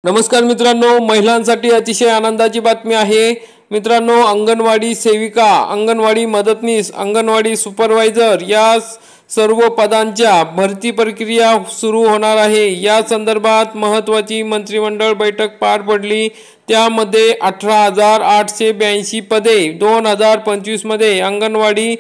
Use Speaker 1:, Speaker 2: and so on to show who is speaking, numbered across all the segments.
Speaker 1: नमस्कार मित्रांनो, महिलांसाठी अतिशय आनंदाची बातमी आहे। मित्रांनो, अंगणवाडी सेविका, अंगणवाडी मदतनीस, अंगणवाडी सुपरवायझर या सर्व पदांच्या भरती प्रक्रिया सुरू होणार आहे। या संदर्भात महत्त्वाची मंत्रिमंडळ बैठक पार पडली। त्यामध्ये 18,882 पदे 2025 मध्ये अंगणवाडी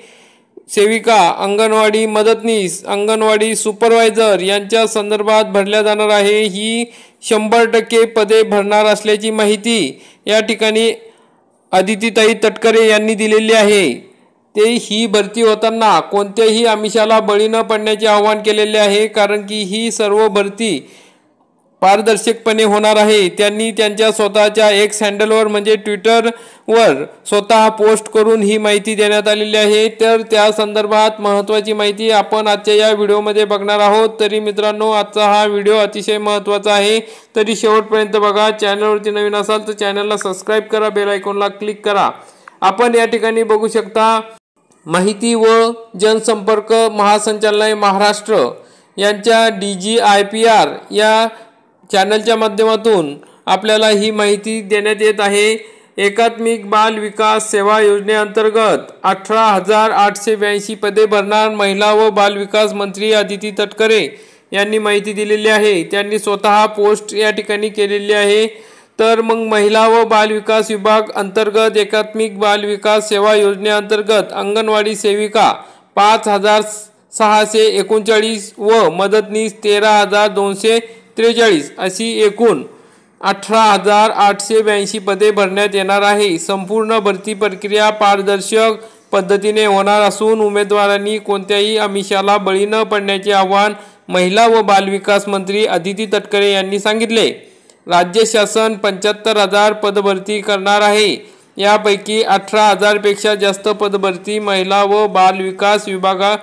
Speaker 1: सेविका, अंगणवाडी मदतनीस, अंगणवाडी सुपरवायझर यांच्या संदर्भात भरल्या जाणार आहे। ही 100% पदे भरणार असल्याची माहिती या ठिकाणी अदितीताई तटकरे यांनी दिलेली आहे। ते ही भरती होताना कोणत्याही आमिषाला बळी न पडण्याचे आवाहन केलेले आहे, कारण की ही सर्व भरती पारदर्शकपणे होणार आहे। त्यांनी त्यांच्या स्वतःच्या एक्स हँडलवर म्हणजे ट्विटरवर स्वतः पोस्ट करून ही माहिती देण्यात आलेली आहे। तर त्या संदर्भात महत्त्वाची माहिती आपण आजच्या या व्हिडिओमध्ये बघणार आहोत। तरी मित्रांनो, आजचा हा व्हिडिओ अतिशय महत्त्वाचा आहे, तरी शेवटपर्यंत बघा। चॅनलवरती नवीन असाल तर चॅनलला सबस्क्राइब करा, बेल आयकॉनला क्लिक करा। आपण या ठिकाणी बघू शकता, माहिती व जनसंपर्क महासंचालनालय महाराष्ट्र यांच्या DGIPR या चॅनलच्या माध्यमातून आपल्याला ही माहिती देण्यात येत आहे। एकात्मिक बाल विकास सेवा योजनेअंतर्गत 18,882 पदे भरणार महिला व बाल विकास मंत्री अदिती तटकरे यांनी माहिती दिलेली आहे। त्यांनी स्वतः पोस्ट या ठिकाणी केलेली आहे। तर मग महिला व बाल विकास विभाग अंतर्गत एकात्मिक बाल विकास सेवा योजनेअंतर्गत अंगणवाडी सेविका 5,639 व मदतनीस 13,243 अशी एकूण 18,882 पदे भरण्यात येणार आहे। संपूर्ण भरती प्रक्रिया पारदर्शक पद्धतीने होणार असून उमेदवारांनी कोणत्याही आमिषाला बळी न पडण्याचे आवाहन महिला व बालविकास मंत्री अदिती तटकरे यांनी सांगितले। राज्य शासन 75,000 पदभरती करणार आहे। यापैकी 18,000 पेक्षा जास्त पदभरती महिला व बाल विकास विभागात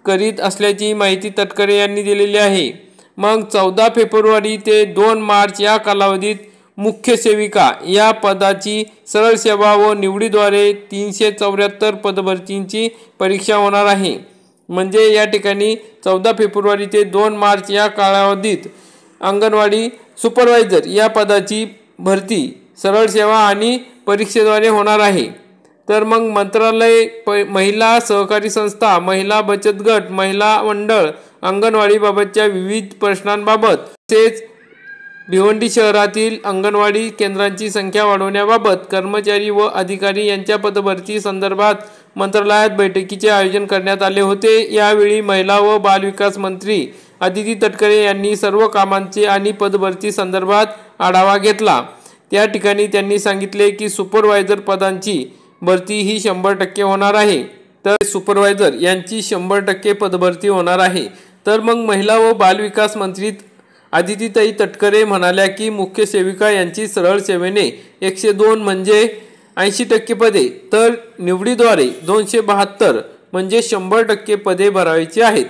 Speaker 1: करीत असल्याची माहिती तटकरे यांनी दिलेली आहे। मग 14 फेब्रुवारी ते 2 मार्च या कालावधीत मुख्य सेविका या पदाची सरळ सेवा व निवडीद्वारे 374 पदभरतींची परीक्षा होणार आहे। म्हणजे या ठिकाणी 14 फेब्रुवारी ते 2 मार्च या कालावधीत अंगणवाडी सुपरवायझर या पदाची भरती सरळ सेवा आणि परीक्षेद्वारे होणार आहे। तर मग मंत्रालय, महिला सहकारी संस्था, महिला बचत गट, महिला मंडळ, अंगणवाडीबाबतच्या विविध प्रश्नांबाबत तसेच भिवंडी शहरातील अंगणवाडी केंद्रांची संख्या वाढवण्याबाबत कर्मचारी व अधिकारी यांच्या पदभरती संदर्भात मंत्रालयात बैठकीचे आयोजन करण्यात आले होते। यावेळी महिला व बालविकास मंत्री अदिती तटकरे यांनी सर्व कामांचे आणि पदभरती संदर्भात आढावा घेतला। त्या ठिकाणी त्यांनी सांगितले की सुपरवायझर पदांची भरती ही 100% होणार आहे। तर सुपरवायझर यांची 100% पदभरती होणार आहे। तर मग महिला व बालविकास मंत्री अदितीताई तटकरे म्हणाल्या की मुख्य सेविका यांची सरळ सेवेने 102 म्हणजे 80% पदे, तर निवडीद्वारे 272 म्हणजे 100% पदे भरायची आहेत।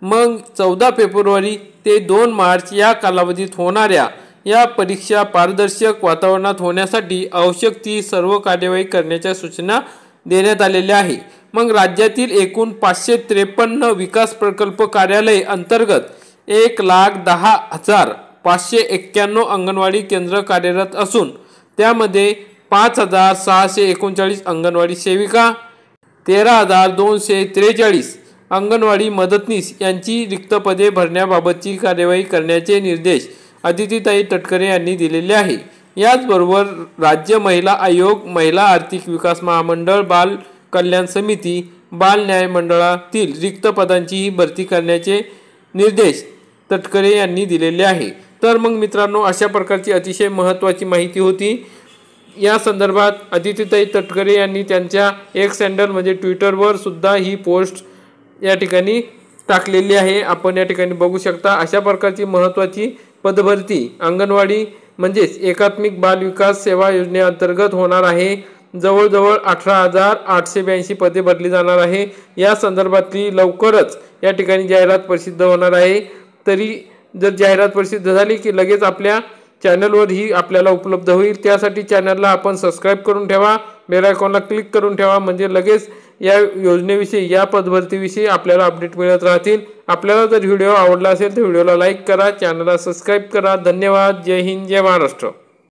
Speaker 1: मग 14 फेब्रुवारी ते 2 मार्च या कालावधीत होणाऱ्या या परीक्षा पारदर्शक वातावरणात होण्यासाठी आवश्यक ती सर्व कार्यवाही करण्याच्या सूचना देण्यात आलेल्या आहे। मग राज्यातील एकूण 553 विकास प्रकल्प कार्यालय अंतर्गत 1,10,591 अंगणवाडी केंद्र कार्यरत असून त्यामध्ये 5,639 अंगणवाडी सेविका, 13,243 अंगणवाडी मदतनीस यांची रिक्त पदे भरण्याबाबतची कार्यवाही करण्याचे निर्देश अदितीताई तटकरे यांनी दिलेले आहे। याचबरोबर राज्य महिला आयोग, महिला आर्थिक विकास महामंडळ, बाल कल्याण समिती, बाल न्याय मंडळातील रिक्त पदांचीही भरती करण्याचे निर्देश तटकरे यांनी दिलेले आहे। तर मग मित्रांनो, अशा प्रकारची अतिशय महत्त्वाची माहिती होती। या संदर्भात अदितीताई तटकरे यांनी त्यांच्या एक्स हँडल म्हणजे ट्विटरवर सुद्धा ही पोस्ट या ठिकाणी टाकलेली आहे। आपण या ठिकाणी बघू शकता, अशा प्रकारची महत्त्वाची पदभरती अंगणवाडी म्हणजेच एकात्मिक बाल विकास सेवा योजनेअंतर्गत होणार आहे। जवळजवळ 18,882 पदे भरली जाणार आहे। या संदर्भातली लवकरच या ठिकाणी जाहिरात प्रसिद्ध होणार आहे। तरी जर जाहिरात प्रसिद्ध झाली की लगेच आपल्या चॅनलवर ही आपल्याला उपलब्ध होईल। त्यासाठी चॅनलला आपण सबस्क्राइब करून ठेवा, बेल आयकॉनला क्लिक करून ठेवा, म्हणजे लगेच या योजनेविषयी, या पदभरतीविषयी आपल्याला अपडेट मिळत राहतील। आपल्याला जर व्हिडिओ आवडला असेल तर व्हिडिओला लाईक करा, चॅनलला सबस्क्राईब करा। धन्यवाद। जय हिंद, जय महाराष्ट्र।